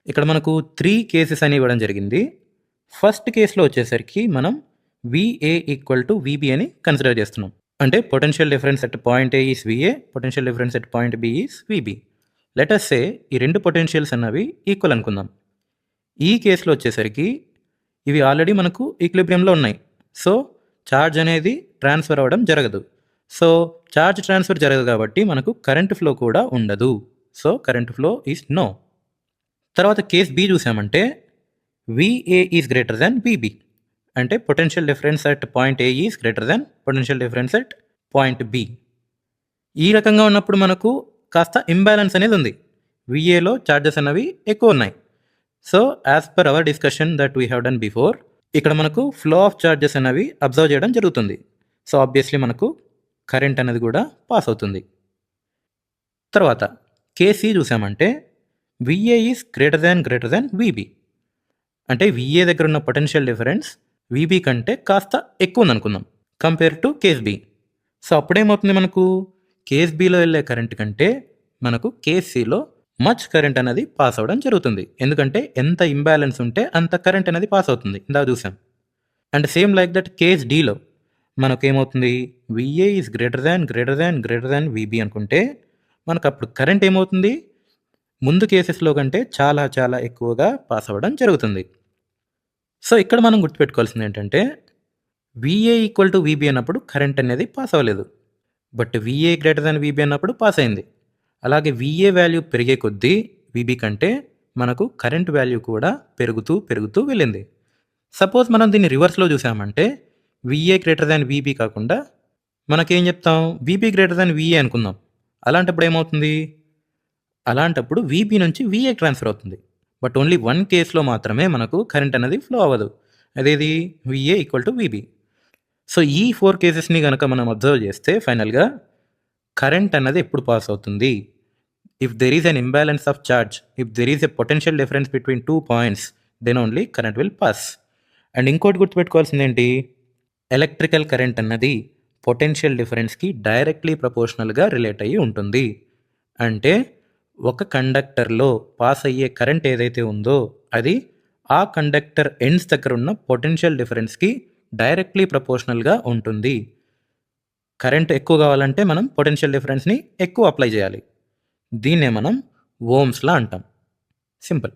ఇక్కడ మనకు 3 కేసెస్ అని ఇవ్వడం జరిగింది. ఫస్ట్ కేస్‌లో వచ్చేసరికి మనం VA = VB అని కన్సిడర్ చేస్తున్నాం. అంటే potential difference at point A is VA, potential difference at point B is VB. Let us say ఈ 2 పొటెన్షియల్స్ అన్నవి ఈక్వల్ అనుకుందాం. ఈ కేస్‌లో వచ్చేసరికి ఇవి ఆల్రెడీ మనకు ఈక్విలిబ్రియంలో ఉన్నాయి. సో, చార్జ్ అనేది ట్రాన్స్‌ఫర్ అవ్వడం జరగదు. సో, చార్జ్ ట్రాన్స్‌ఫర్ జరగదు కాబట్టి మనకు కరెంట్ ఫ్లో కూడా ఉండదు. So, current flow is no. తర్వాత కేస్ బి చూసామంటే VA is greater than VB. అంటే potential difference at point A is greater than potential difference at point B. ఈ రకంగా ఉన్నప్పుడు మనకు కాస్త ఇంబ్యాలెన్స్ అనేది ఉంది. VAలో చార్జెస్ అన్నవి ఎక్కువ ఉన్నాయి. So, as per our discussion that we have done before, ఇక్కడ మనకు ఫ్లో ఆఫ్ చార్జెస్ అనేవి అబ్జర్వ్ చేయడం జరుగుతుంది. సో, ఆబ్వియస్లీ మనకు కరెంట్ అనేది కూడా పాస్ అవుతుంది. తర్వాత కేసీ చూసామంటే VA is greater than VB. అంటే VA దగ్గర ఉన్న పొటెన్షియల్ డిఫరెన్స్ VB కంటే కాస్త ఎక్కువ ఉందనుకుందాం compare to case B. So, అప్పుడేమవుతుంది మనకు కేస్ బిలో వెళ్ళే కరెంట్ కంటే మనకు కేస్ సిలో మచ్ కరెంట్ అనేది పాస్ అవ్వడం జరుగుతుంది. ఎందుకంటే ఎంత ఇంబ్యాలెన్స్ ఉంటే అంత కరెంట్ అనేది పాస్ అవుతుంది. ఇందాక చూసాం. And same like that case డీలో మనకు ఏమవుతుంది, VA is greater than VB అనుకుంటే మనకు అప్పుడు కరెంట్ ఏమవుతుంది, ముందు కేసెస్లో కంటే చాలా చాలా ఎక్కువగా పాస్ అవ్వడం జరుగుతుంది. సో, ఇక్కడ మనం గుర్తుపెట్టుకోవాల్సింది ఏంటంటే VA = VB అన్నప్పుడు కరెంట్ అనేది పాస్ అవ్వలేదు. But VA greater than VB అన్నప్పుడు పాస్ అయింది. అలాగే VA వాల్యూ పెరిగే కొద్దీ VB కంటే మనకు కరెంట్ వాల్యూ కూడా పెరుగుతూ వెళ్ళింది. సపోజ్ మనం దీన్ని రివర్స్లో చూసామంటే VA గ్రేటర్ దాన్ VB కాకుండా మనకేం చెప్తాం, VB గ్రేటర్ దాన్ VA అనుకుందాం. అలాంటప్పుడు ఏమవుతుంది, అలాంటప్పుడు VB నుంచి VA ట్రాన్స్ఫర్ అవుతుంది. బట్ ఓన్లీ వన్ కేస్లో మాత్రమే మనకు కరెంట్ అనేది ఫ్లో అవ్వదు. అదేది VA = VB. సో, ఈ 4 కేసెస్ని కనుక మనం అబ్జర్వ్ చేస్తే ఫైనల్గా కరెంట్ అన్నది ఎప్పుడు పాస్ అవుతుంది, if there is an imbalance of charge, if there is a potential difference between 2 points, then only current will pass. And ఇంకోటి గుర్తుపెట్టుకోవాల్సింది ఏంటి, ఎలక్ట్రికల్ కరెంట్ అన్నది పొటెన్షియల్ డిఫరెన్స్కి డైరెక్ట్లీ ప్రపోర్షనల్గా రిలేట్ అయ్యి ఉంటుంది. అంటే ఒక కండక్టర్లో పాస్ అయ్యే కరెంట్ ఏదైతే ఉందో అది ఆ కండక్టర్ ఎండ్స్ దగ్గర ఉన్న పొటెన్షియల్ డిఫరెన్స్కి డైరెక్ట్లీ ప్రపోర్షనల్గా ఉంటుంది. కరెంట్ ఎక్కువ కావాలంటే మనం పొటెన్షియల్ డిఫరెన్స్ని ఎక్కువ అప్లై చేయాలి. దీన్నే మనం ఓమ్స్ లా అంటాం. సింపుల్.